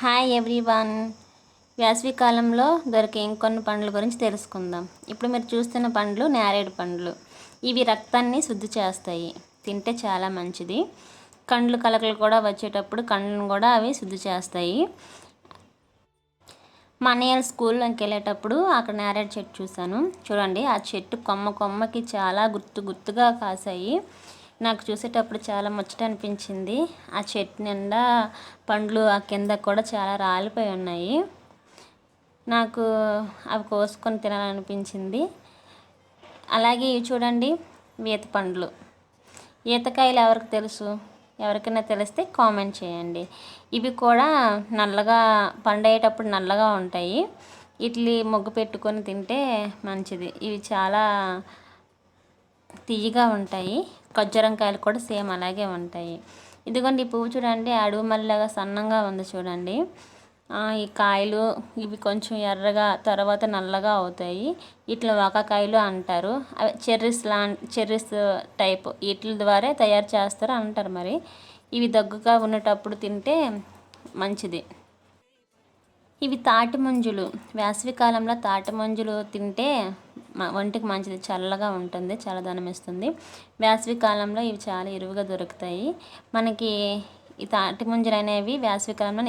Hi everyone. వేసవి కాలంలో దొరికే ఇంకొన్ని పండ్ల గురించి తెలుసుకుందాం. ఇప్పుడు మీరు చూస్తున్న పండ్లు నేరేడు పండ్లు. ఇవి రక్తాన్ని శుద్ధి చేస్తాయి, తింటే చాలా మంచిది. కండ్లు కలకలు కూడా వచ్చేటప్పుడు కళ్ళను కూడా అవి శుద్ధి చేస్తాయి. మా అన్నయ్య స్కూల్లోకి వెళ్ళేటప్పుడు అక్కడ నేరేడు చెట్టు చూశాను. చూడండి, ఆ చెట్టు కొమ్మకి చాలా గుత్తుగా కాసాయి. నాకు చూసేటప్పుడు చాలా ముచ్చట అనిపించింది. ఆ చెట్టు నిండా పండ్లు, ఆ కింద కూడా చాలా రాలిపోయి ఉన్నాయి. నాకు అవి కోసుకొని తినాలనిపించింది. అలాగే ఇవి చూడండి, ఈత పండ్లు. ఈతకాయలు ఎవరికి తెలుసు? ఎవరికైనా తెలిస్తే కామెంట్ చేయండి. ఇవి కూడా నల్లగా పండేటప్పుడు నల్లగా ఉంటాయి. ఇట్లీ మొగ్గు పెట్టుకొని తింటే మంచిది. ఇవి చాలా తీయగా ఉంటాయి. ఖర్జూరంకాయలు కూడా సేమ్ అలాగే ఉంటాయి. ఇదిగోండి, ఈ పువ్వు చూడండి, అడవి మల్లిలాగా సన్నంగా ఉంది చూడండి. ఈ కాయలు ఇవి కొంచెం ఎర్రగా తర్వాత నల్లగా అవుతాయి. వీటిని వాకాకాయలు అంటారు. అవి చెర్రీస్ టైప్ వీటి ద్వారా తయారు చేస్తారు అంటారు. మరి ఇవి దగ్గుగా ఉన్నటప్పుడు తింటే మంచిది. ఇవి తాటి ముంజులు. వేసవి కాలంలో తాటి ముంజులు తింటే ఒంటికి మంచిది, చల్లగా ఉంటుంది, చల్లదనం ఇస్తుంది. వేసవి కాలంలో ఇవి చాలా ఇరువుగా దొరుకుతాయి మనకి. ఈ తాటి ముంజలు అనేవి వేసవి కాలంలో